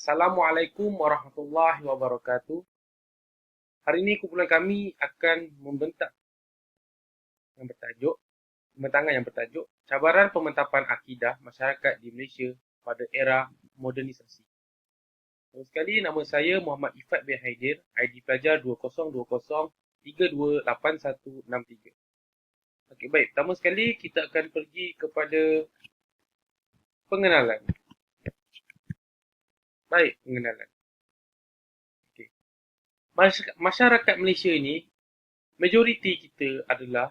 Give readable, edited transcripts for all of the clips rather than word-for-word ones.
Assalamualaikum warahmatullahi wabarakatuh. Hari ini kumpulan kami akan pembentangan yang bertajuk Cabaran Pementapan Akidah Masyarakat di Malaysia pada Era Modernisasi. Pertama sekali, nama saya Muhammad Ifat bin Haidir, ID pelajar 2020328163. Okey, baik. Pertama sekali, kita akan pergi kepada pengenalan. Baik, pengenalan. Okey. Masyarakat Malaysia ini, majoriti kita adalah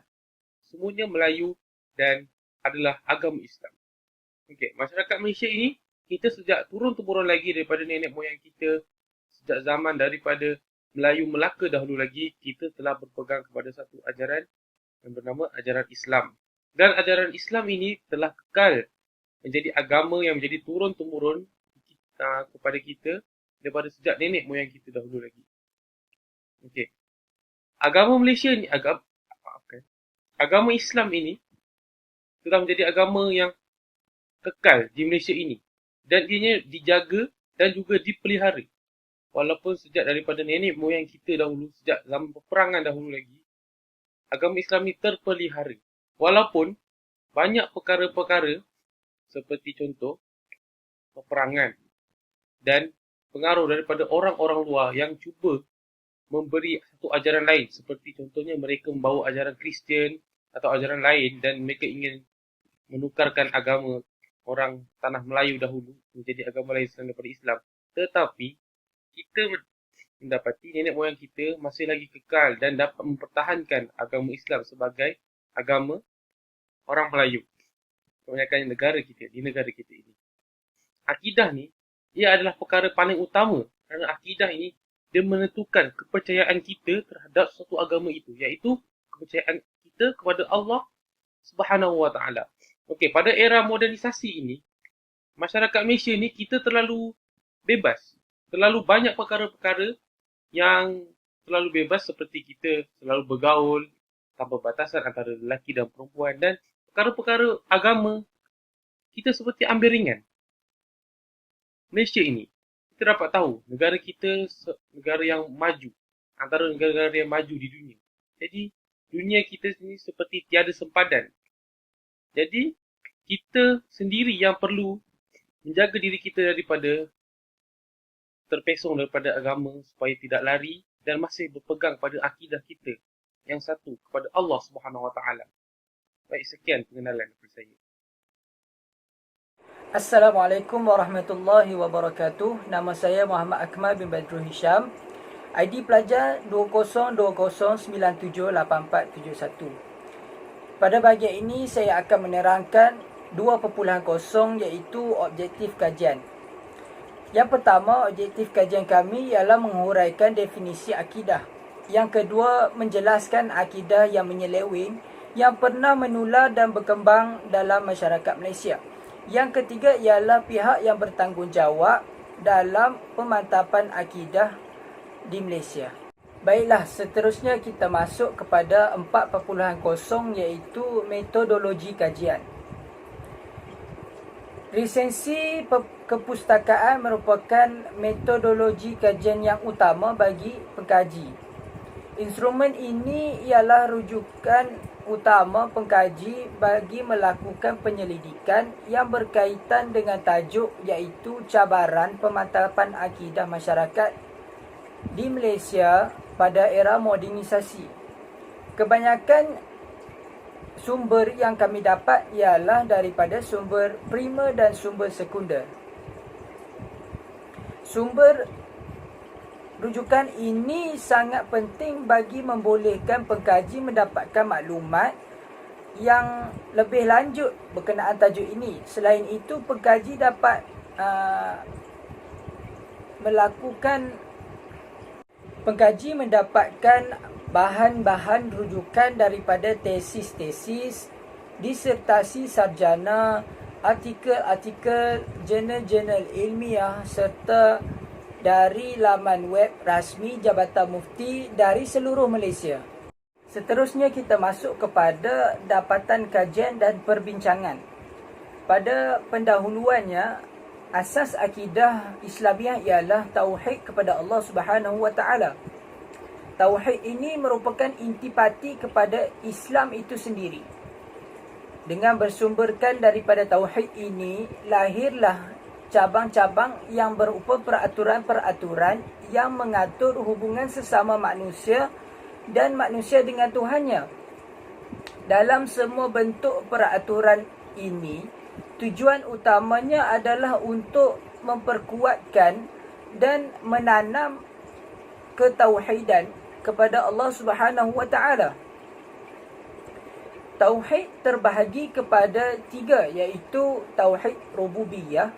semuanya Melayu dan adalah agama Islam. Okey, masyarakat Malaysia ini, kita sejak turun-temurun lagi daripada nenek moyang kita, sejak zaman daripada Melayu Melaka dahulu lagi, kita telah berpegang kepada satu ajaran yang bernama ajaran Islam. Dan ajaran Islam ini telah kekal menjadi agama yang menjadi turun-temurun kepada kita daripada sejak nenek moyang kita dahulu lagi. Okey. Agama Malaysia ni, agama Islam ini telah menjadi agama yang kekal di Malaysia ini. Dan ianya dijaga dan juga dipelihara. Walaupun sejak daripada nenek moyang kita dahulu, sejak zaman peperangan dahulu lagi, agama Islam ini terpelihara. Walaupun banyak perkara-perkara seperti contoh peperangan dan pengaruh daripada orang-orang luar yang cuba memberi satu ajaran lain, seperti contohnya mereka membawa ajaran Kristian atau ajaran lain dan mereka ingin menukarkan agama orang tanah Melayu dahulu menjadi agama lain selain daripada Islam. Tetapi kita mendapati nenek moyang kita masih lagi kekal dan dapat mempertahankan agama Islam sebagai agama orang Melayu. Kebanyakan di negara kita ini. Akidah ni, ia adalah perkara paling utama kerana akidah ini dia menentukan kepercayaan kita terhadap suatu agama itu, iaitu kepercayaan kita kepada Allah Subhanahu Wa Taala. Okey, pada era modernisasi ini, masyarakat Malaysia ni kita terlalu bebas. Terlalu banyak perkara-perkara yang terlalu bebas, seperti kita selalu bergaul tanpa batasan antara lelaki dan perempuan, dan perkara-perkara agama kita seperti ambil ringan. Malaysia ini, kita dapat tahu negara kita negara yang maju, antara negara-negara yang maju di dunia. Jadi, dunia kita ini seperti tiada sempadan. Jadi, kita sendiri yang perlu menjaga diri kita daripada terpesong daripada agama supaya tidak lari dan masih berpegang pada akidah kita yang satu kepada Allah Subhanahu Wa Taala. Baik, sekian pengenalan daripada saya. Assalamualaikum warahmatullahi wabarakatuh. Nama saya Muhammad Akmal bin Badrul Hisham. ID pelajar 2020978471. Pada bahagian ini saya akan menerangkan 2.0 iaitu objektif kajian. Yang pertama, objektif kajian kami ialah menguraikan definisi akidah. Yang kedua, menjelaskan akidah yang menyeleweng yang pernah menular dan berkembang dalam masyarakat Malaysia. Yang ketiga ialah pihak yang bertanggungjawab dalam pemantapan akidah di Malaysia. Baiklah, seterusnya kita masuk kepada 4.0 iaitu metodologi kajian. Resensi kepustakaan merupakan metodologi kajian yang utama bagi pengkaji. Instrumen ini ialah rujukan utama pengkaji bagi melakukan penyelidikan yang berkaitan dengan tajuk iaitu cabaran pemantapan akidah masyarakat di Malaysia pada era modernisasi. Kebanyakan sumber yang kami dapat ialah daripada sumber primer dan sumber sekunder. Sumber rujukan ini sangat penting bagi membolehkan pengkaji mendapatkan maklumat yang lebih lanjut berkenaan tajuk ini. Selain itu, pengkaji dapat mendapatkan bahan-bahan rujukan daripada tesis-tesis, disertasi sarjana, artikel-artikel, jurnal-jurnal ilmiah serta dari laman web rasmi Jabatan Mufti dari seluruh Malaysia. Seterusnya kita masuk kepada dapatan kajian dan perbincangan. Pada pendahuluannya, asas akidah Islamiah ialah tauhid kepada Allah Subhanahu wa taala. Tauhid ini merupakan intipati kepada Islam itu sendiri. Dengan bersumberkan daripada tauhid ini, lahirlah cabang-cabang yang berupa peraturan-peraturan yang mengatur hubungan sesama manusia dan manusia dengan Tuhannya. Dalam semua bentuk peraturan ini, tujuan utamanya adalah untuk memperkuatkan dan menanam ketauhidan kepada Allah Subhanahu wa taala. Tauhid terbahagi kepada 3, iaitu tauhid rububiyah,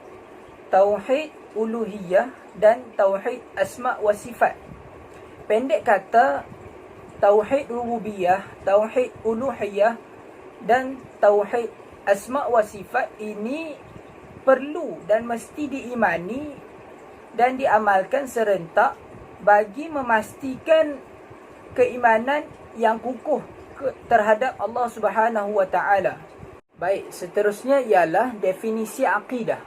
tauhid uluhiyah dan tauhid asma wa sifat. Pendek kata, tauhid rububiyah, tauhid uluhiyah dan tauhid asma wa sifat ini perlu dan mesti diimani dan diamalkan serentak bagi memastikan keimanan yang kukuh terhadap Allah Subhanahu wa taala. Baik, seterusnya ialah definisi akidah.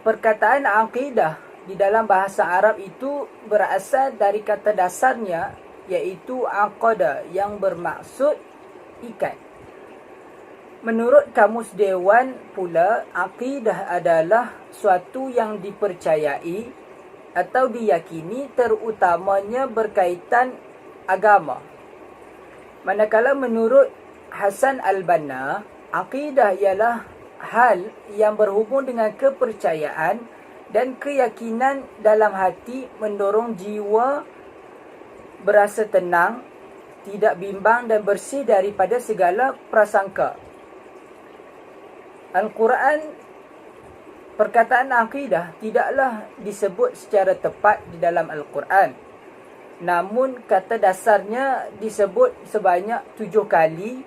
Perkataan akidah di dalam bahasa Arab itu berasal dari kata dasarnya, iaitu aqada, yang bermaksud ikat. Menurut Kamus Dewan pula, akidah adalah suatu yang dipercayai atau diyakini terutamanya berkaitan agama. Manakala menurut Hasan al-Banna, akidah ialah hal yang berhubung dengan kepercayaan dan keyakinan dalam hati, mendorong jiwa berasa tenang, tidak bimbang dan bersih daripada segala prasangka. Al-Quran, perkataan akidah tidaklah disebut secara tepat di dalam Al-Quran. Namun kata dasarnya disebut sebanyak 7 kali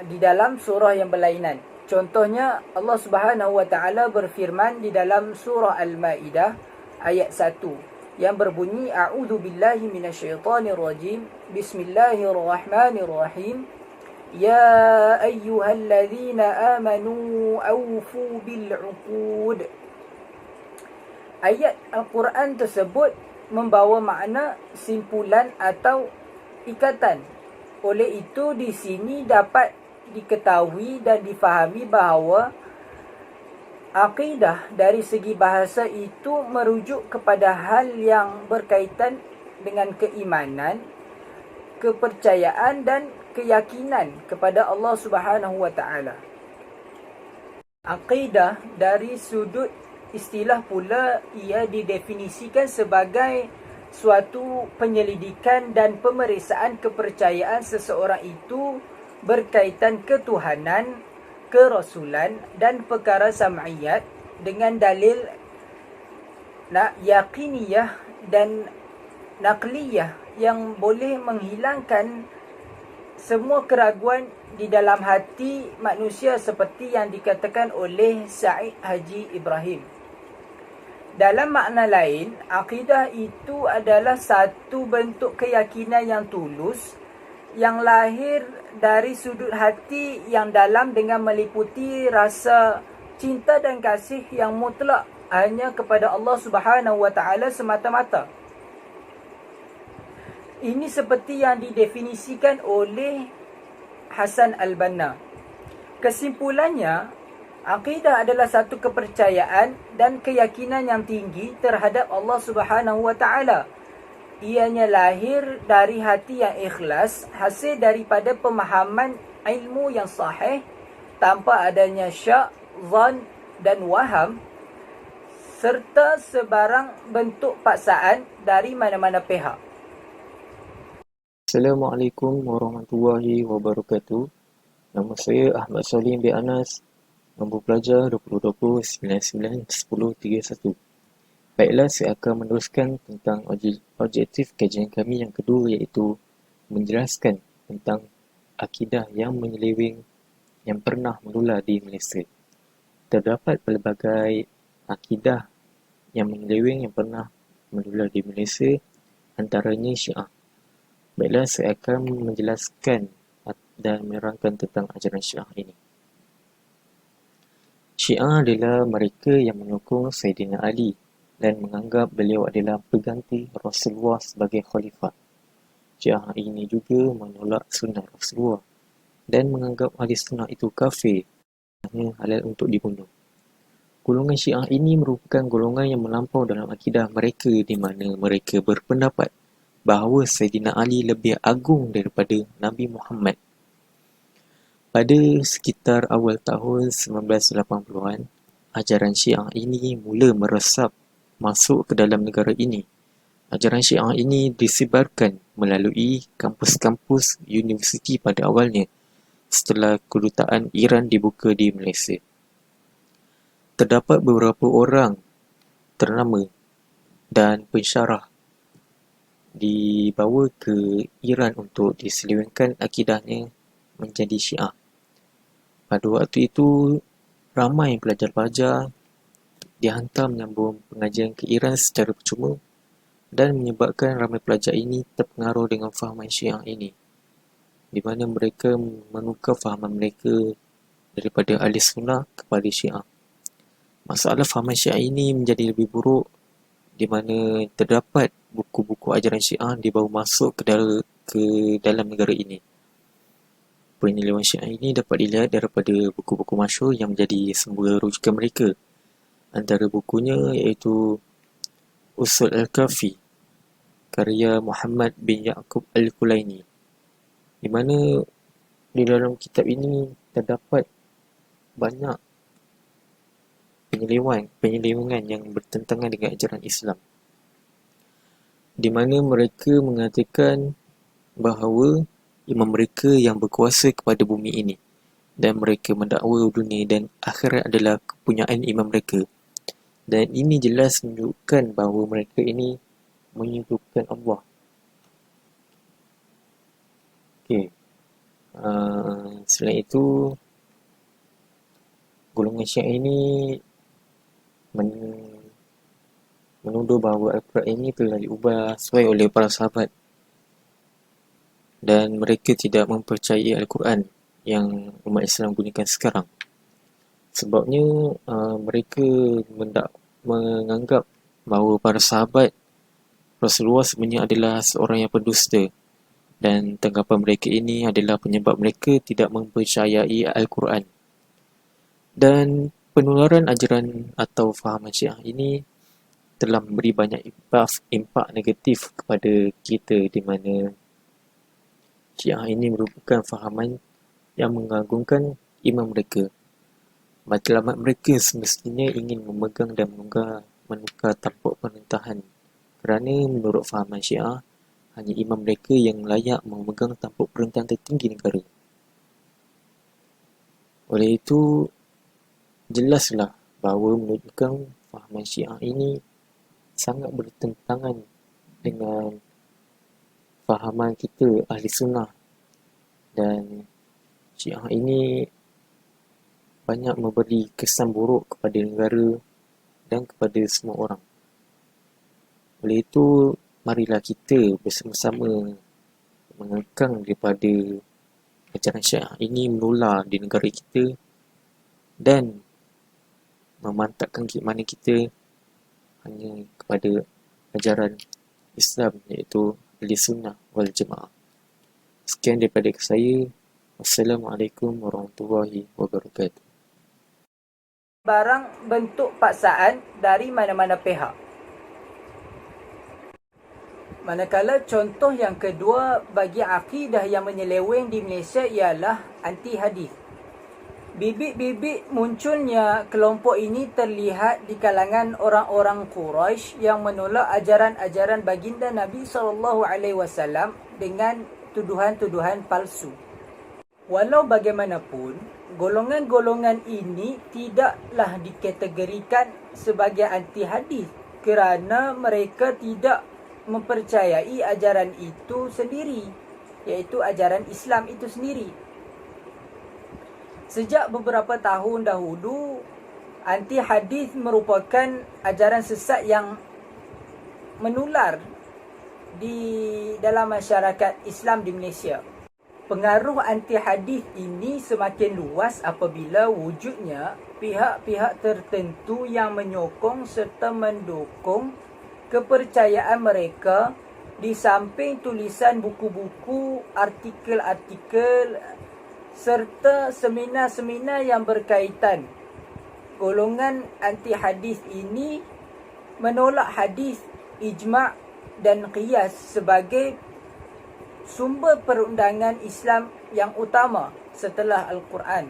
di dalam surah yang berlainan. Contohnya, Allah Subhanahu wa taala berfirman di dalam surah Al-Maidah ayat 1 yang berbunyi, A'udzu billahi minasyaitonir rajim. Bismillahirrahmanirrahim. Ya ayyuhalladzina amanu awfu bil 'uqud. Ayat Al-Quran tersebut membawa makna simpulan atau ikatan. Oleh itu, di sini dapat diketahui dan difahami bahawa akidah dari segi bahasa itu merujuk kepada hal yang berkaitan dengan keimanan, kepercayaan dan keyakinan kepada Allah Subhanahu wa taala. Akidah dari sudut istilah pula, ia didefinisikan sebagai suatu penyelidikan dan pemeriksaan kepercayaan seseorang itu berkaitan ketuhanan, kerasulan dan perkara sam'iyat dengan dalil yaqiniyah dan naqliyah yang boleh menghilangkan semua keraguan di dalam hati manusia, seperti yang dikatakan oleh Said Haji Ibrahim. Dalam makna lain, akidah itu adalah satu bentuk keyakinan yang tulus yang lahir dari sudut hati yang dalam dengan meliputi rasa cinta dan kasih yang mutlak hanya kepada Allah Subhanahu wa taala semata-mata. Ini seperti yang didefinisikan oleh Hasan al-Banna. Kesimpulannya, akidah adalah satu kepercayaan dan keyakinan yang tinggi terhadap Allah Subhanahu wa taala. Ianya lahir dari hati yang ikhlas, hasil daripada pemahaman ilmu yang sahih tanpa adanya syak, zan dan waham, serta sebarang bentuk paksaan dari mana-mana pihak. Assalamualaikum warahmatullahi wabarakatuh. Nama saya Ahmad Salim bin Anas, nombor pelajar 2020-99-1031. Baiklah, saya akan meneruskan tentang objektif kajian kami yang kedua, iaitu menjelaskan tentang akidah yang menyeleweng yang pernah menular di Malaysia. Terdapat pelbagai akidah yang menyeleweng yang pernah menular di Malaysia, antaranya Syiah. Baiklah, saya akan menjelaskan dan menerangkan tentang ajaran Syiah ini. Syiah adalah mereka yang menyokong Saidina Ali dan menganggap beliau adalah pengganti Rasulullah sebagai khalifah. Syiah ini juga menolak sunnah Rasulullah dan menganggap ahli sunnah itu kafir, hanya halal untuk dibunuh. Golongan Syiah ini merupakan golongan yang melampau dalam akidah mereka di mana mereka berpendapat bahawa Saidina Ali lebih agung daripada Nabi Muhammad. Pada sekitar awal tahun 1980-an, ajaran Syiah ini mula meresap masuk ke dalam negara ini. Ajaran Syiah ini disebarkan melalui kampus-kampus universiti pada awalnya setelah kedutaan Iran dibuka di Malaysia. Terdapat beberapa orang ternama dan pensyarah dibawa ke Iran untuk diselewengkan akidahnya menjadi Syiah. Pada waktu itu, ramai pelajar-pelajar dihantar menyambung pengajian ke Iran secara percuma dan menyebabkan ramai pelajar ini terpengaruh dengan fahaman Syiah ini, di mana mereka menukar fahaman mereka daripada ahli sunnah kepada Syiah. Masalah fahaman Syiah ini menjadi lebih buruk di mana terdapat buku-buku ajaran Syiah dibawa masuk ke dalam negara ini. Penyelewengan Syiah ini dapat dilihat daripada buku-buku masyhur yang menjadi sumber rujukan mereka. Antara bukunya iaitu Usul Al-Kafi, karya Muhammad bin Ya'qub Al-Kulaini, di mana di dalam kitab ini terdapat banyak penyelewengan yang bertentangan dengan ajaran Islam, di mana mereka mengatakan bahawa imam mereka yang berkuasa kepada bumi ini dan mereka mendakwa dunia dan akhirat adalah kepunyaan imam mereka, dan ini jelas menunjukkan bahawa mereka ini menyekutukan Allah. Selain itu, golongan Syiah ini menuduh bahawa Al-Quran ini telah diubah sesuai oleh para sahabat dan mereka tidak mempercayai Al-Quran yang umat Islam gunakan sekarang. Sebabnya mereka menganggap bahawa para sahabat Rasulullah sebenarnya adalah seorang yang pendusta, dan tanggapan mereka ini adalah penyebab mereka tidak mempercayai Al-Quran. Dan penularan ajaran atau fahaman Syiah ini telah memberi banyak impak negatif kepada kita, di mana Syiah ini merupakan fahaman yang mengagungkan imam mereka. Matlamat mereka semestinya ingin memegang dan menukar tampuk pemerintahan, kerana menurut fahaman Syiah, hanya imam mereka yang layak memegang tampuk pemerintahan tertinggi negara. Oleh itu, jelaslah bahawa menunjukkan fahaman Syiah ini sangat bertentangan dengan fahaman kita ahli sunnah, dan Syiah ini banyak memberi kesan buruk kepada negara dan kepada semua orang. Oleh itu, marilah kita bersama-sama mengekang daripada ajaran Syiah ini menular di negara kita dan memantapkan mana kita hanya kepada ajaran Islam, iaitu Ahli Sunnah wal Jamaah. Sekian daripada saya. Wassalamualaikum warahmatullahi wabarakatuh. Barang bentuk paksaan dari mana-mana pihak. Manakala contoh yang kedua bagi akidah yang menyeleweng di Malaysia ialah anti hadis. Bibit-bibit munculnya kelompok ini terlihat di kalangan orang-orang Quraisy yang menolak ajaran-ajaran baginda Nabi SAW dengan tuduhan-tuduhan palsu. Walau bagaimanapun, golongan-golongan ini tidaklah dikategorikan sebagai anti hadis kerana mereka tidak mempercayai ajaran itu sendiri, iaitu ajaran Islam itu sendiri. Sejak beberapa tahun dahulu, anti hadis merupakan ajaran sesat yang menular di dalam masyarakat Islam di Malaysia. Pengaruh anti hadis ini semakin luas apabila wujudnya pihak-pihak tertentu yang menyokong serta mendukung kepercayaan mereka di samping tulisan buku-buku, artikel-artikel serta seminar-seminar yang berkaitan. Golongan anti hadis ini menolak hadis, ijma' dan qiyas sebagai sumber perundangan Islam yang utama setelah Al-Quran.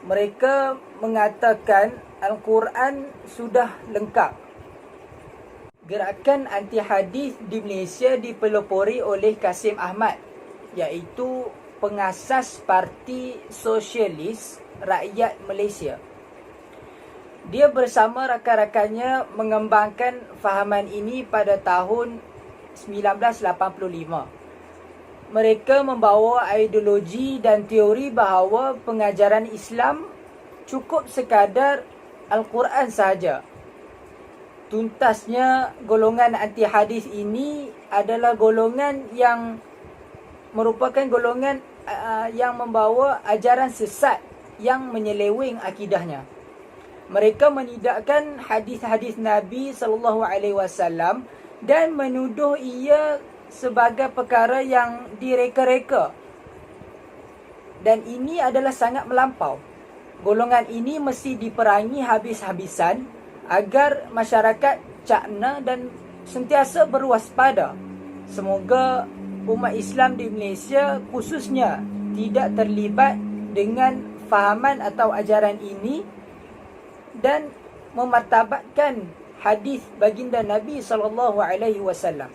Mereka mengatakan Al-Quran sudah lengkap. Gerakan anti hadis di Malaysia dipelopori oleh Kasim Ahmad, iaitu pengasas Parti Sosialis Rakyat Malaysia. Dia bersama rakan-rakannya mengembangkan fahaman ini pada tahun 1985. Mereka membawa ideologi dan teori bahawa pengajaran Islam cukup sekadar Al-Quran sahaja. Tuntasnya, golongan anti hadis ini adalah golongan yang merupakan golongan yang membawa ajaran sesat yang menyeleweng akidahnya. Mereka menidakkan hadis-hadis Nabi SAW dan menuduh ia sebagai perkara yang direka-reka. Dan ini adalah sangat melampau. Golongan ini mesti diperangi habis-habisan agar masyarakat cakna dan sentiasa berwaspada. Semoga umat Islam di Malaysia khususnya tidak terlibat dengan fahaman atau ajaran ini dan memartabatkan hadis baginda Nabi SAW.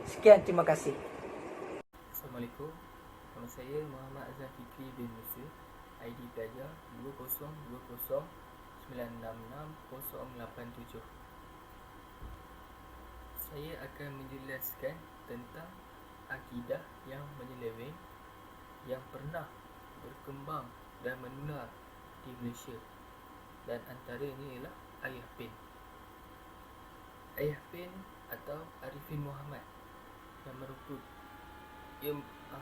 Sekian, terima kasih. Assalamualaikum. Nama saya Muhammad Azhar Fikri bin Musa. ID pelajar 2020966087. Saya akan menjelaskan tentang akidah yang menyeleweng yang pernah berkembang dan menular di Malaysia, dan antaranya ialah Ayah Pen. Ayah Pen atau Arifin Muhammad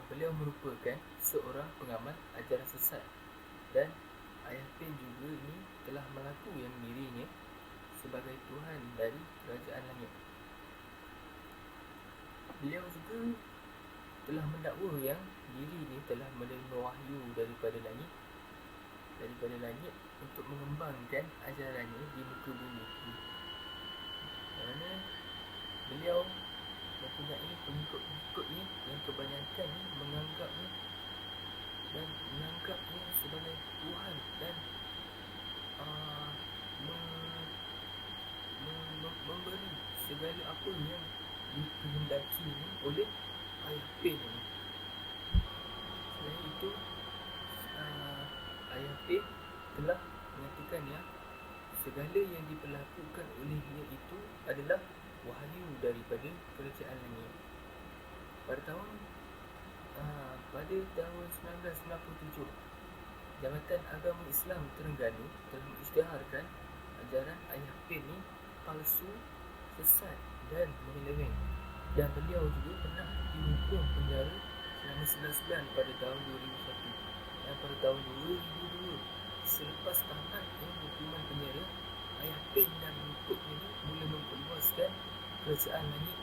beliau merupakan seorang pengamal ajaran sesat, dan Ayah Pen juga ini telah mengaku yang dirinya sebagai Tuhan dari kerajaan langit. Beliau juga telah mendakwa yang diri ini telah menerima wahyu daripada langit untuk mengembangkan ajarannya di muka bumi. Kerana beliau mempunyai pengikut-pengikutnya yang kebanyakannya menganggapnya sebagai Tuhan dan memberi segala apa yang dikehendakinya oleh Ayah Pen ini. Selain itu, Ayah Pen telah mengatakan yang segala yang diperlakukan olehnya itu adalah wahyu daripada kerajaan langit. Pada tahun 1997, Jabatan Agama Islam Terengganu telah mengisytiharkan ajaran Ayah Pen ini palsu, sesat dan menyeleweng, dan beliau juga pernah dihukum penjara selama 9 bulan pada tahun 2001. Dan pada tahun 2002, selepas tamatnya hukuman penjara, Ayah Pen dan pengikutnya ini mula memperluaskan kerajaan langit.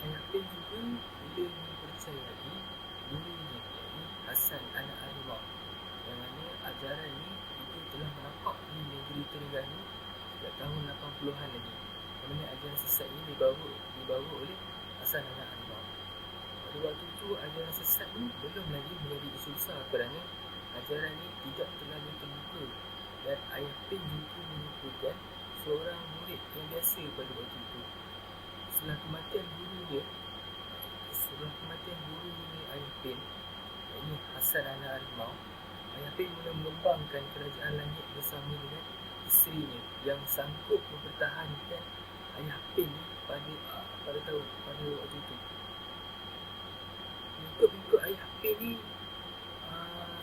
Ayah Pen juga mula mempercayai gurunya, iaitu Hasan Anak Harimau, yang mana ajaran ini itu telah merampak di negeri Terengganu sejak tahun 80-an lagi. Yang mana ajaran sesat ini dibawa oleh Hasan Anak Harimau. Pada waktu itu, ajaran sesat ini belum lagi menjadi isu besar kerana ajaran ini tidak terlalu terbuka, dan Ayah Pen juga merupakan seorang murid yang biasa pada waktu itu. Setelah kematian guru Ayah Pen, iaitu Hasan Anak Harimau, Ayah Pen mula mengembangkan kerajaan langit bersama dengan isterinya yang sanggup mempertahankan Ayah Pen pada waktu itu. Pengikut Ayah Pen ni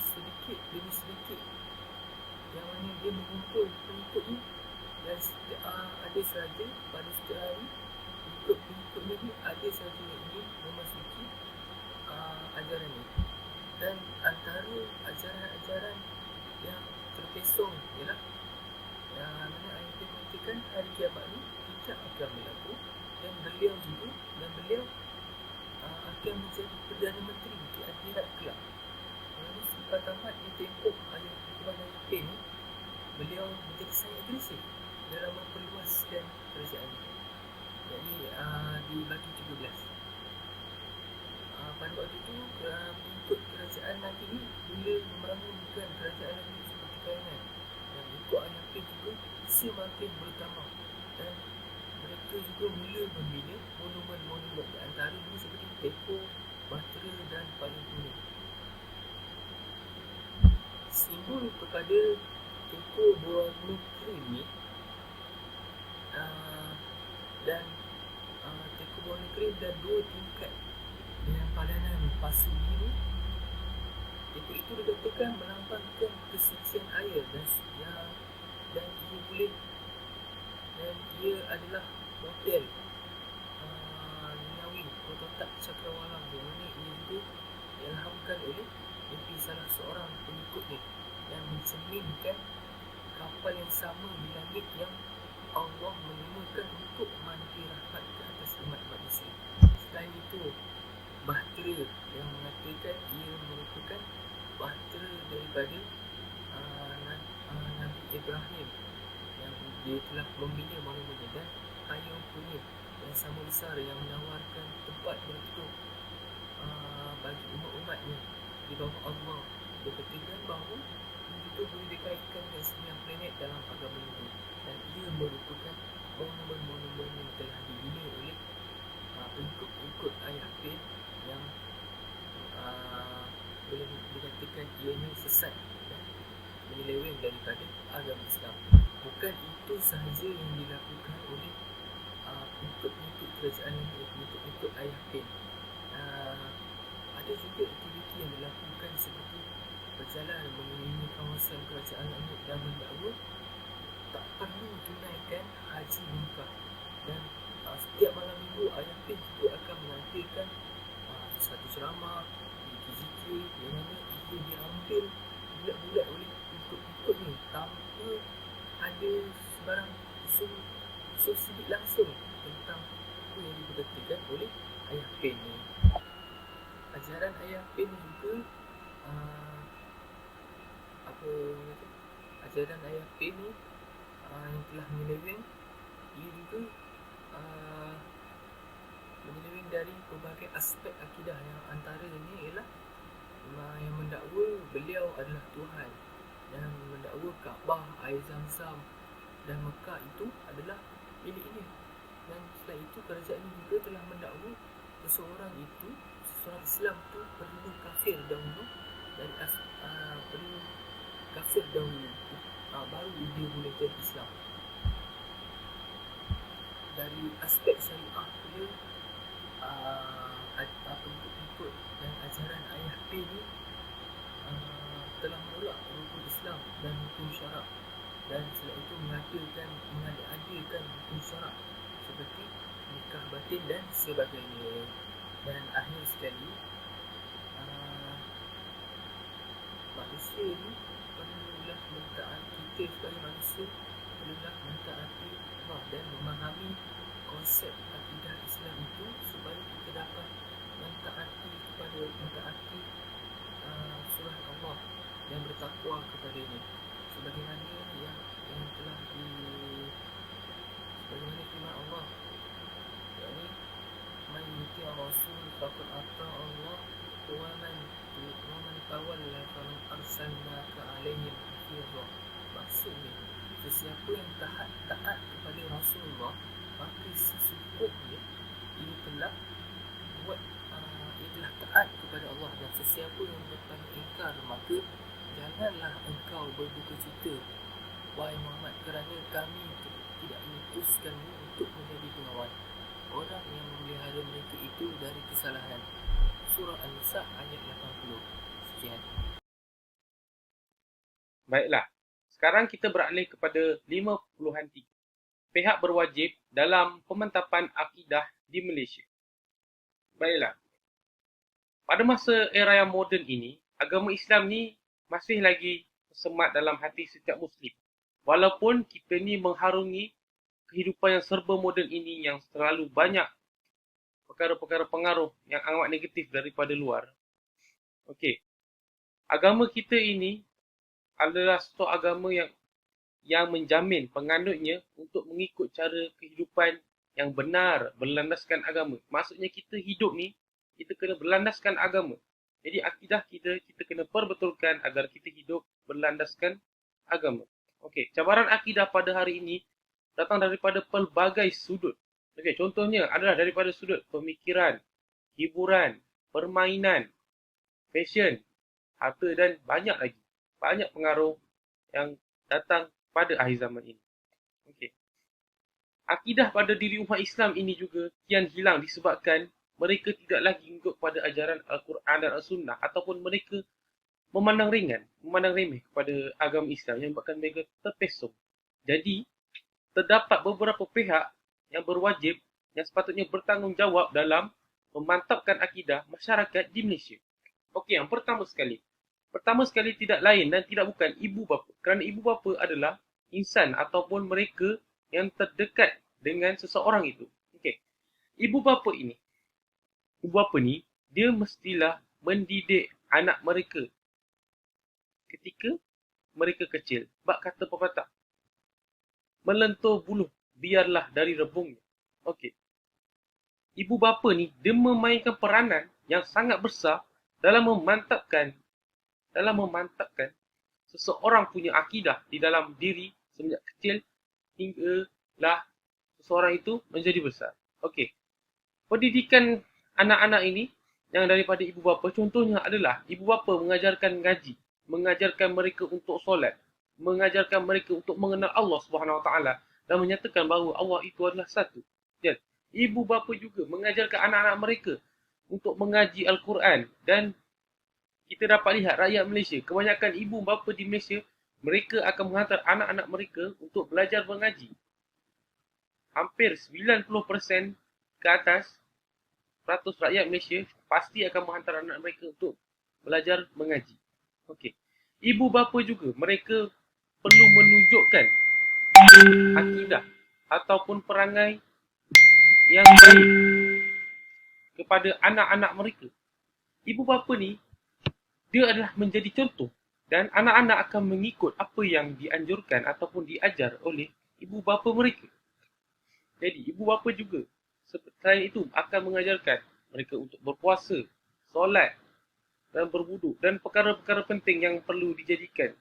sedikit demi sedikit, yang mana dia mengumpul pengikut ni, dan ada sahaja pada setiap hari pengikut-pengikutnya ni ada sahaja yang ingin memasuki ajaran ni. Dan antara ajaran-ajaran yang terpesong ialah yang mana ayat yang mengatakan hari kiamat ni tidak akan berlaku dan beliau akan menjadi Perdana Menteri di akhirat kelak. Kerana sifat tamat di tempoh ayat hukuman ayat ni, beliau menjadi sangat agresif dalam memperluaskan kerajaan ini. Jadi di batu 13. Pada waktu itu pengikut kerajaan Nabi ni mula membangunkan kerajaan Nabi seperti kayangan, dan ikut ayat juga semakin bertambah, dan mereka juga mula membina monumen-monumen di antara ini seperti Teko, Bahtera dan Paling Kuning. Simbol kepada Teko berwarna krim ni dan Teko berwarna krim dan 2 tingkat dengan padanan pasu biru. Teko itu dikatakan melambangkan kesucian air dan ia adalah model duniawi prototype cakrawala, di mana ia juga diilhamkan oleh mimpi salah seorang pengikutnya yang mencerminkan kapal yang sama di langit yang Allah menemukan untuk mandi rahmat ke atas umat manusia. Selain itu, Bahtera yang mengatakan ia merupakan bahtera daripada Nabi Ibrahim yang dia telah membina monumennya, dan Payung Kuning yang sama besar yang menawarkan tempat berteduh bagi umat-umatnya di bawah Allah. Dia katakan bahawa itu boleh dikaitkan dengan 9 planet dalam agama Hindu, dan ia merupakan monumen-monumen yang telah dibina oleh pengikut ayah Pin yang boleh dikatakan ianya sesat dan menyeleweng daripada agama Islam. Bukan itu sahaja yang dilakukan oleh pengikut kerajaan ini, pengikut ayah Pin. Ada juga aktiviti yang dilakukan seperti berjalan mengelilingi kawasan kerajaan langit dan mendakwa tak perlu tunaikan haji Mekah, dan setiap malam minggu ayah Pin juga akan menampilkan satu ceramah, zikir yang mana ia diambil bulat-bulat oleh pengikut ni tanpa ada sebarang usul sidik langsung tentang apa yang diberkatakan oleh ayah Pin ni. Ajaran ayah Pin juga ajaran ayah Pin ni yang telah menyeleweng, ia juga menyeleweng dari pelbagai aspek akidah, yang antaranya ialah yang mendakwa beliau adalah Tuhan, dan mendakwa Kaabah, air Zam-Zam dan Mekah itu adalah miliknya. Dan selain itu, kerajaan ini juga telah mendakwa seseorang Islam itu perlu kafir dahulu baru dia boleh jadi Islam. Dari aspek syariah pula, pengikut dan ajaran ayah P ni telah menolak rukun Islam dan hukum syarak, dan selain itu mengada-adakan hukum syarak seperti nikah batin dan sebagainya. Dan akhir sekali, manusia ni perlulah kita sebagai manusia perlulah mentaati Allah dan memahami konsep akidah Islam itu, supaya kita dapat mentaati surah Allah dan bertakwa kepadanya, sebagaimana yang telah sebagaimana firman Allah, yakni man yuti rasul faqad ata Allah wa man tawalla faman arsalnaka alaihim hafizah. Maksudnya, sesiapa yang taat kepada Rasulullah, maka sesungguhnya ia telah taat kepada Allah. Dan sesiapa yang bertanya ingkar, maka janganlah engkau berduka cita, wahai Muhammad, kerana kami tidak mengutuskanmu untuk menjadi pengawal orang yang memelihara mereka itu dari kesalahan. Surah An-Nisa ayat 80. Sekian. Baiklah, sekarang kita beralih kepada 5.3. Pihak berwajib dalam pemantapan akidah di Malaysia. Baiklah, pada masa era yang moden ini, agama Islam ni masih lagi tersemat dalam hati setiap Muslim. Walaupun kita ni mengharungi kehidupan yang serba moden ini yang terlalu banyak perkara-perkara pengaruh yang amat negatif daripada luar. Okey. Agama kita ini adalah satu agama yang menjamin penganutnya untuk mengikut cara kehidupan yang benar berlandaskan agama. Maksudnya kita hidup ni, kita kena berlandaskan agama. Jadi akidah kita kena perbetulkan agar kita hidup berlandaskan agama. Okey, cabaran akidah pada hari ini datang daripada pelbagai sudut. Okey, contohnya adalah daripada sudut pemikiran, hiburan, permainan, fashion, harta dan banyak lagi. Banyak pengaruh yang datang pada akhir zaman ini. Okey. Akidah pada diri umat Islam ini juga kian hilang disebabkan mereka tidak lagi mengikut pada ajaran Al-Quran dan Al-Sunnah ataupun mereka memandang remeh kepada agama Islam yang menyebabkan mereka terpesong. Jadi, terdapat beberapa pihak yang berwajib yang sepatutnya bertanggungjawab dalam memantapkan akidah masyarakat di Malaysia. Okey, yang pertama sekali tidak lain dan tidak bukan ibu bapa. Kerana ibu bapa adalah insan ataupun mereka yang terdekat dengan seseorang itu. Okey. Ibu bapa ni dia mestilah mendidik anak mereka ketika mereka kecil. Bab kata pepatah, melentur buluh biarlah dari rebungnya. Okey. Ibu bapa ni dia memainkan peranan yang sangat besar dalam memantapkan seseorang punya akidah di dalam diri semenjak kecil hinggalah seseorang itu menjadi besar. Okey. Pendidikan anak-anak ini yang daripada ibu bapa contohnya adalah ibu bapa mengajarkan ngaji, mengajarkan mereka untuk solat, mengajarkan mereka untuk mengenal Allah Subhanahu Wa Taala dan menyatakan bahawa Allah itu adalah satu. Dan ibu bapa juga mengajarkan anak-anak mereka untuk mengaji Al-Quran dan kita dapat lihat rakyat Malaysia, kebanyakan ibu bapa di Malaysia, mereka akan menghantar anak-anak mereka untuk belajar mengaji. Hampir 90% ke atas peratus rakyat Malaysia pasti akan menghantar anak mereka untuk belajar mengaji. Okey. Ibu bapa juga, mereka perlu menunjukkan akidah ataupun perangai yang baik kepada anak-anak mereka. Ibu bapa ni dia adalah menjadi contoh dan anak-anak akan mengikut apa yang dianjurkan ataupun diajar oleh ibu bapa mereka. Jadi ibu bapa juga selain itu akan mengajarkan mereka untuk berpuasa, solat dan berwuduk dan perkara-perkara penting yang perlu dijadikan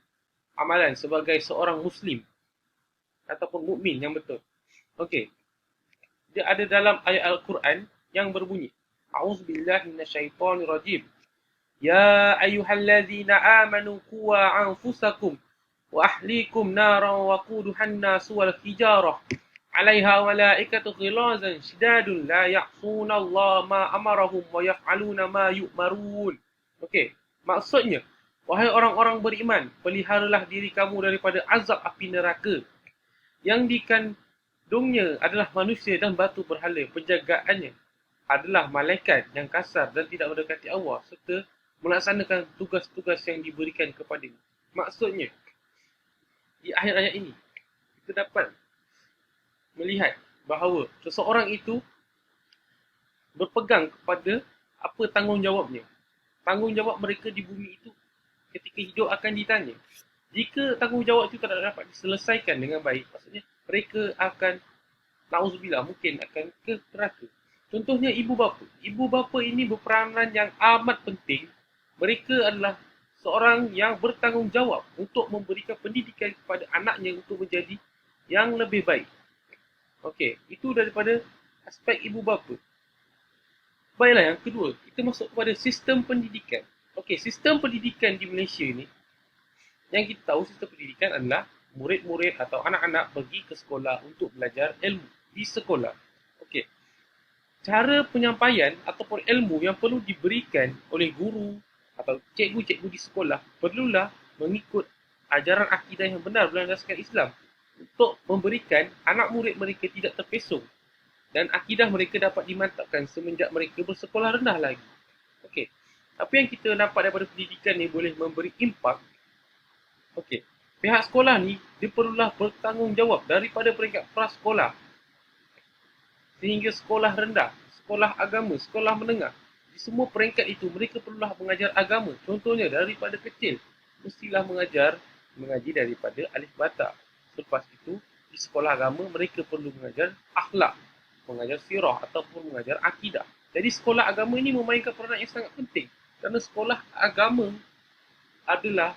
amalan sebagai seorang Muslim ataupun mukmin yang betul. Okey. Dia ada dalam ayat Al-Quran yang berbunyi, A'udzubillahi minasyaitonirrajim. Ya ayyuhallazina amanu qu anfusakum wa ahlikum naran waquduhan nasu wal hijarah 'alaiha malaikatu ghilazan shidadun la ya'sunallaha ma amarahum wa yaf'aluna ma yu'marun. Okey, maksudnya wahai orang-orang beriman, peliharalah diri kamu daripada azab api neraka yang dikandungnya adalah manusia dan batu berhala. Penjagaannya adalah malaikat yang kasar dan tidak mendekati Allah serta melaksanakan tugas-tugas yang diberikan kepadanya. Maksudnya, di akhir ayat ini, kita dapat melihat bahawa seseorang itu berpegang kepada apa tanggungjawabnya. Tanggungjawab mereka di bumi itu ketika hidup akan ditanya. Jika tanggungjawab itu tidak dapat diselesaikan dengan baik, maksudnya mereka akan, na'udzubillah, mungkin akan ke neraka. Contohnya ibu bapa. Ibu bapa ini berperanan yang amat penting. Mereka adalah seorang yang bertanggungjawab untuk memberikan pendidikan kepada anaknya untuk menjadi yang lebih baik. Okey, itu daripada aspek ibu bapa. Baiklah, yang kedua, kita masuk kepada sistem pendidikan. Okey, sistem pendidikan di Malaysia ni, yang kita tahu sistem pendidikan adalah murid-murid atau anak-anak pergi ke sekolah untuk belajar ilmu di sekolah. Okey. Cara penyampaian ataupun ilmu yang perlu diberikan oleh guru atau cikgu-cikgu di sekolah perlulah mengikut ajaran akidah yang benar berlandaskan Islam untuk memberikan anak murid mereka tidak terpesong dan akidah mereka dapat dimantapkan semenjak mereka bersekolah rendah lagi. Okey. Apa yang kita nampak daripada pendidikan ni boleh memberi impak Okey. Pihak sekolah ni, dia perlulah bertanggungjawab daripada peringkat prasekolah sehingga sekolah rendah, sekolah agama, sekolah menengah. Di semua peringkat itu, mereka perlulah mengajar agama. Contohnya, daripada kecil, mestilah mengaji daripada alif bata. Selepas itu, di sekolah agama, mereka perlu mengajar akhlak, mengajar sirah ataupun mengajar akidah. Jadi, sekolah agama ini memainkan peranan yang sangat penting. Kerana sekolah agama adalah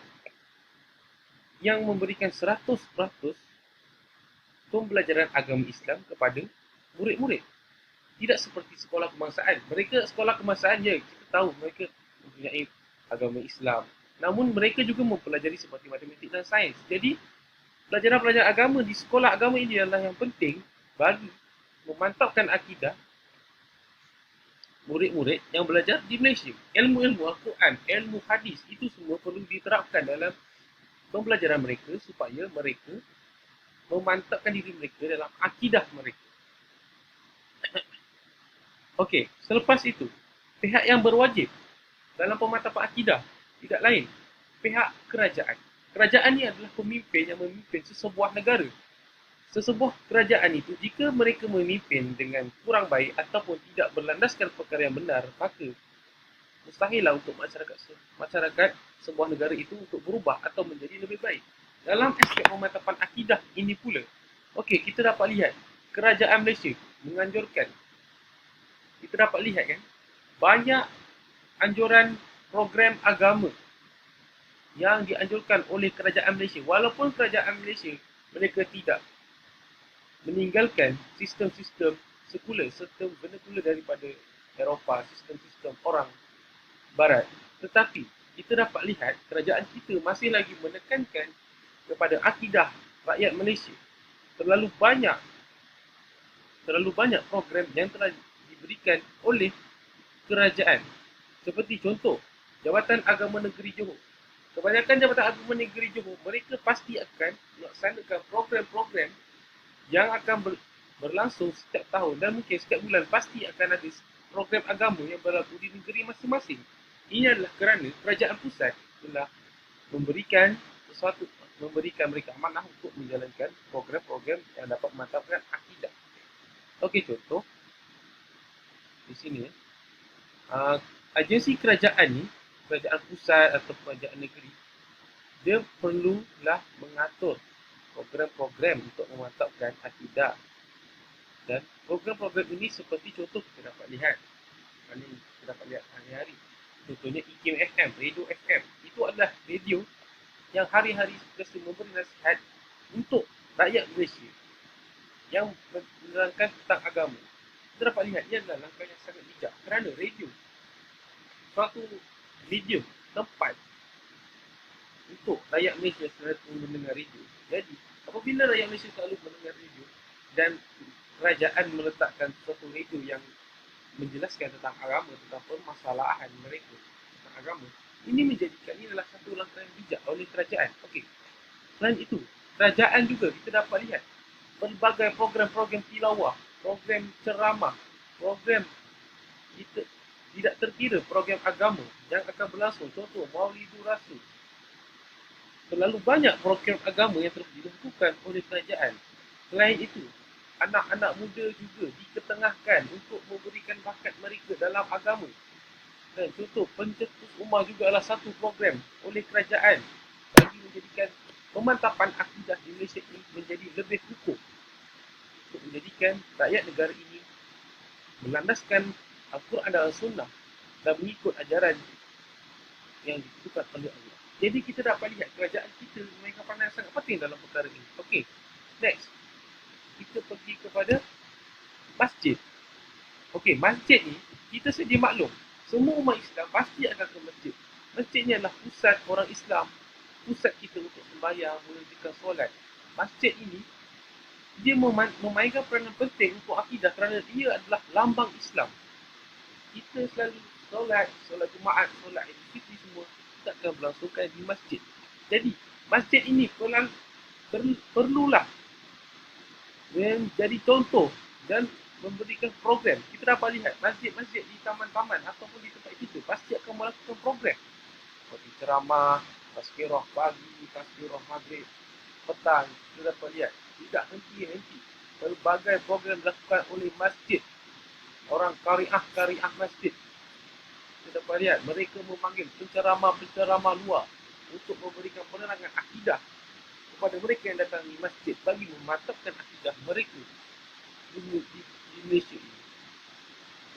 yang memberikan 100% pembelajaran agama Islam kepada murid-murid. Tidak seperti sekolah kebangsaan. Mereka sekolah kebangsaan je, kita tahu mereka mempunyai agama Islam. Namun mereka juga mempelajari seperti matematik dan sains. Jadi, pelajaran-pelajaran agama di sekolah agama ini adalah yang penting bagi memantapkan akidah murid-murid yang belajar di Malaysia. Ilmu-ilmu Al-Quran, ilmu hadis, itu semua perlu diterapkan dalam pembelajaran mereka supaya mereka memantapkan diri mereka dalam akidah mereka. Okey, selepas itu, pihak yang berwajib dalam pemantapan akidah tidak lain, pihak kerajaan. Kerajaan ni adalah pemimpin yang memimpin sesebuah negara. Sesebuah kerajaan itu, jika mereka memimpin dengan kurang baik ataupun tidak berlandaskan perkara yang benar, maka mustahillah untuk masyarakat sebuah negara itu untuk berubah atau menjadi lebih baik. Dalam aspek pemantapan akidah ini pula, okey, kita dapat lihat kerajaan Malaysia menganjurkan, kita dapat lihat kan, banyak anjuran program agama yang dianjurkan oleh kerajaan Malaysia. Walaupun kerajaan Malaysia mereka tidak meninggalkan sistem-sistem sekular, sistem vernacular daripada Eropah, sistem-sistem orang Barat. Tetapi kita dapat lihat kerajaan kita masih lagi menekankan kepada akidah rakyat Malaysia. Terlalu banyak program yang telah diberikan oleh kerajaan. Seperti contoh, Jabatan Agama Negeri Johor. Kebanyakan Jabatan Agama Negeri Johor, mereka pasti akan melaksanakan program-program yang akan berlangsung setiap tahun dan mungkin setiap bulan pasti akan ada program agama yang berlaku di negeri masing-masing. Ini adalah kerana kerajaan pusat telah memberikan mereka amanah untuk menjalankan program-program yang dapat memantapkan akidah. Okey, contoh di sini, agensi kerajaan ni, kerajaan pusat atau kerajaan negeri, dia perlulah mengatur program-program untuk memantapkan akidah. Dan program-program ini seperti contoh kita dapat lihat hari-hari. Contohnya IKIM FM, Radio FM. Itu adalah radio yang hari-hari sentiasa memberi nasihat untuk rakyat Malaysia yang menerangkan tentang agama. Kita dapat lihat ia adalah langkah yang sangat bijak kerana radio suatu medium tempat untuk rakyat Malaysia selalu mendengar radio. Jadi, apabila rakyat Malaysia selalu mendengar radio dan kerajaan meletakkan suatu radio yang menjelaskan tentang agama, tentang permasalahan mereka tentang agama, ini menjadikan ini adalah satu langkah yang bijak oleh kerajaan. Okey. Selain itu, kerajaan juga kita dapat lihat pelbagai program-program tilawah, program ceramah, program kita tidak terkira program agama yang akan berlangsung. Contoh, Maulidur Rasul. Terlalu banyak program agama yang telah dilakukan oleh kerajaan. Selain itu, anak-anak muda juga diketengahkan untuk memberikan bakat mereka dalam agama. Dan contoh, pencetus ummah juga adalah satu program oleh kerajaan bagi menjadikan pemantapan akidah di Malaysia ini menjadi lebih kukuh untuk menjadikan rakyat negara ini melandaskan Al-Quran dan Sunnah dan mengikut ajaran yang ditentukan oleh Allah. Jadi kita dapat lihat kerajaan kita memainkan peranan yang sangat penting dalam perkara ini. Okey, next. Kita pergi kepada masjid. Okey, masjid ni kita sedia maklum. Semua umat Islam pasti akan ke masjid. Masjid ni adalah pusat orang Islam. Pusat kita untuk sembahyang, menunaikan solat. Masjid ini dia memainkan peranan penting untuk akidah kerana dia adalah lambang Islam. Kita selalu solat Jumaat, solat Idul Fitri semua kita akan berlangsungkan di masjid. Jadi, masjid ini perlulah menjadi contoh dan memberikan program. Kita dapat lihat masjid-masjid di taman-taman ataupun di tempat kita pasti akan melakukan program seperti ceramah, Tazkirah pagi, tazkirah maghrib, petang. Kita dapat lihat tidak henti-henti. Pelbagai program dilakukan oleh masjid, orang kariah masjid. Kita dapat lihat mereka memanggil penceramah-penceramah luar untuk memberikan penerangan akidah kepada mereka yang datang di masjid bagi memantapkan akidah mereka di Malaysia ini.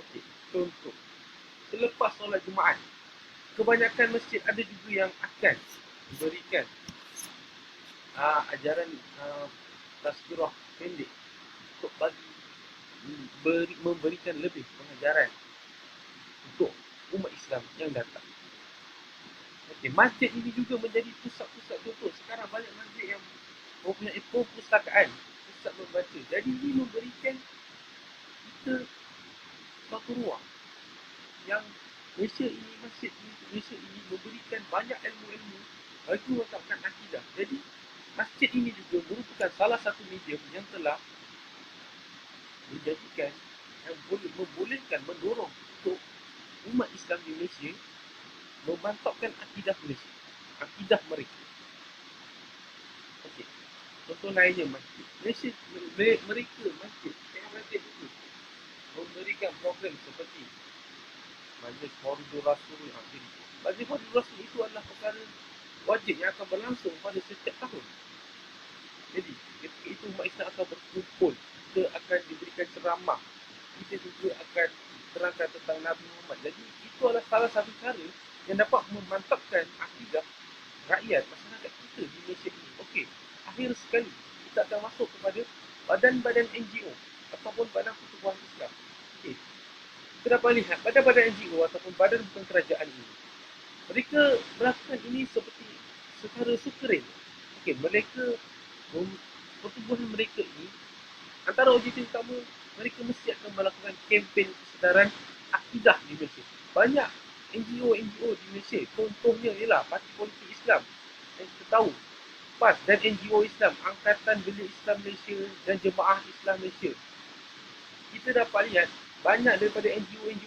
Okey, contoh, selepas solat Jumaat, kebanyakan masjid ada juga yang akan memberikan ajaran tazkirah pendek untuk memberikan lebih pengajaran untuk umat Islam yang datang. Okey, masjid ini juga menjadi pusat-pusat contoh. Sekarang banyak masjid yang mempunyai perpustakaan, pusat membaca. Jadi ini memberikan kita suatu ruang yang masjid Malaysia ini memberikan banyak ilmu-ilmu bagi memantapkan akidah. Jadi masjid ini juga merupakan salah satu medium yang telah menjadikan yang mendorong untuk umat Islam di Malaysia memantapkan akidah Malaysia, akidah mereka. Okey, contoh lainnya masjid Malaysia, masjid itu memberikan program seperti Majlis Maulidul Rasul. Majlis Maulidul Rasul itu adalah perkara wajib yang akan berlangsung pada setiap tahun. Jadi ketika itu umat Islam akan berkumpul, kita akan diberikan ceramah, kita juga akan terangkan tentang Nabi Muhammad. Jadi itu adalah salah satu cara yang dapat memantapkan akidah rakyat, masyarakat kita di Malaysia ini. Okey, akhir sekali kita akan masuk kepada badan-badan NGO ataupun badan pertubuhan Islam. Okey, kita dapat lihat badan-badan NGO ataupun badan bukan kerajaan ini, mereka melakukan ini seperti secara sukarela. Okey, pertubuhan mereka ini, antara objektif utama, mereka mesti akan melakukan kempen kesedaran akidah di Malaysia. Banyak NGO di Malaysia, contohnya ialah Parti Politik Islam yang kita tahu, PAS, dan NGO Islam, Angkatan Belia Islam Malaysia dan Jemaah Islam Malaysia. Kita dapat lihat banyak daripada NGO ini,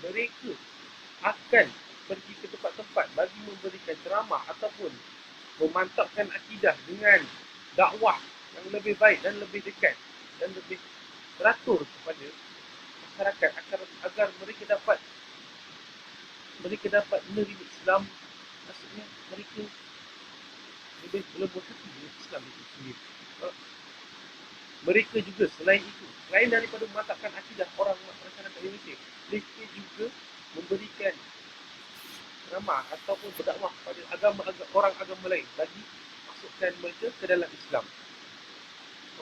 mereka akan pergi ke tempat-tempat bagi memberikan ceramah ataupun memantapkan akidah dengan dakwah yang lebih baik dan lebih dekat dan lebih teratur kepada masyarakat agar mereka dapat menerima Islam. Maksudnya mereka lebih berlebuh hati dengan Islam itu sendiri. Mereka juga selain daripada memantapkan akidah orang masyarakat Indonesia, mereka juga memberikan ceramah ataupun berdakwah kepada orang agama lain bagi masukkan mereka ke dalam Islam.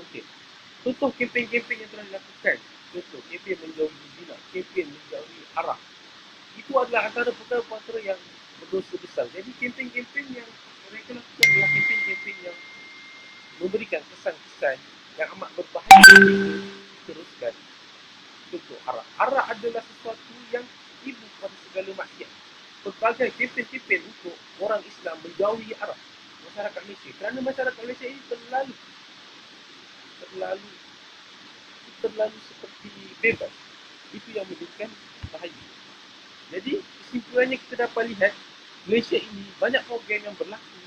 Okey, contoh kempen-kempen yang telah dilakukan, contoh kempen menjauhi zina, kempen menjauhi arak, itu adalah antara perkara-perkara yang berdosa besar. Jadi kempen-kempen yang mereka lakukan adalah kempen-kempen yang memberikan kesan-kesan yang amat berbahaya diteruskan. Contoh arak. Arak adalah sesuatu yang ibu kepada segala maksiat. Pelbagai kempen-kempen untuk orang Islam menjauhi arak masyarakat Malaysia, kerana masyarakat Malaysia ini terlalu seperti bebas. Itu yang menjadikan bahaya. Jadi kesimpulannya kita dapat lihat Malaysia ini banyak program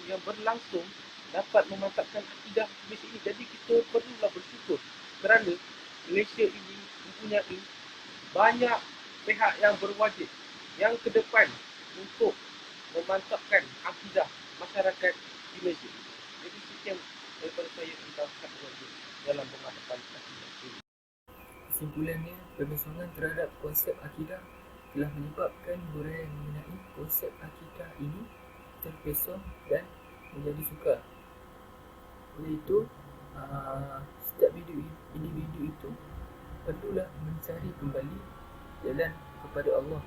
yang berlangsung dapat memantapkan akidah Malaysia ini. Jadi kita perlulah bersyukur kerana Malaysia ini mempunyai banyak pihak yang berwajib yang ke depan untuk memantapkan akidah masyarakat di Malaysia. Jadi sekian daripada saya tentang wajib dalam pemantapan akidah ini. Kesimpulannya, penyusunan terhadap konsep akidah telah menyebabkan huraian mengenai konsep akidah ini terpesong dan menjadi sukar. Oleh itu, setiap individu itu perlulah mencari kembali jalan kepada Allah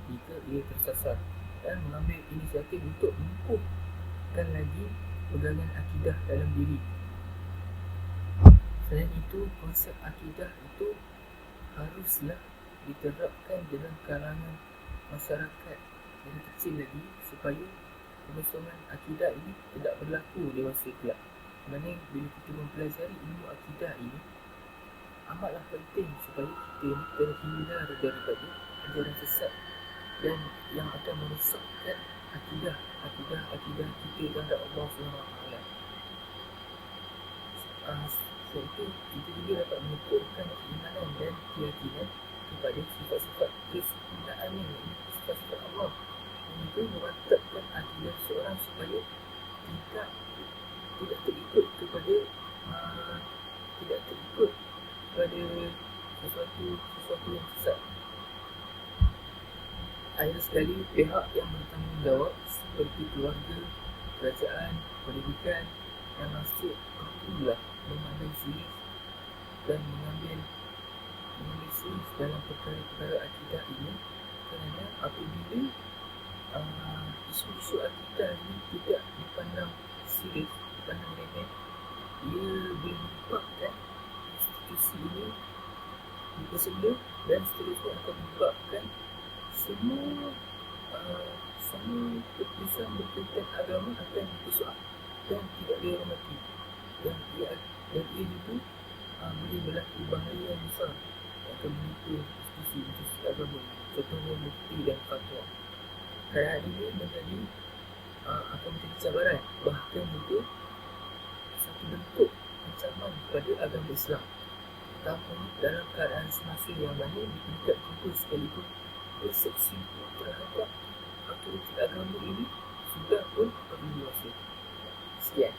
jika ia tersasar dan mengambil inisiatif untuk mengukuhkan lagi pegangan akidah dalam diri. Selain itu, konsep akidah itu haruslah diterapkan dalam kalangan masyarakat yang kecil lagi supaya pengosongan akidah ini tidak berlaku dewasa kelak. Kerana bila kita mempelajari ilmu akidah ini amatlah penting supaya kita terhindar daripada ajaran sesat dan yang akan merosakkan akidah kita terhadap Allah SWT. Sebab itu kita juga dapat mengukuhkan keimanan dan keyakinan kepada sifat-sifat kesempurnaan ini, sifat-sifat Allah. Ini pun merantapkan akidah seorang supaya tidak terikut kepada sesuatu yang sesat. Ada sekali pihak yang bertanggungjawab seperti keluarga, kerajaan, pendidikan yang masuk perlulah memandang serius dan mengambil serius dalam perkara-perkara akidah ini, kerana apabila isu-isu akidah ini tidak dipandang serius, dipandang remeh, ia boleh menyebabkan institusi ini dipersedia dan seterusnya akan menyebabkan semua keputusan berkaitan agama akan disuap dan tidak dihormati, dan ia juga boleh berlaku bahaya yang besar yang akan menimpa institusi agama, contohnya mufti dan fatwa. Keadaan ini akan menjadi cabaran, bahkan juga satu bentuk ancaman kepada agama Islam, terutama dalam keadaan semasa yang mana di peringkat global sekalipun persepsi terhadap autoriti agama ini sudah pun perlu dewasa. Sekian.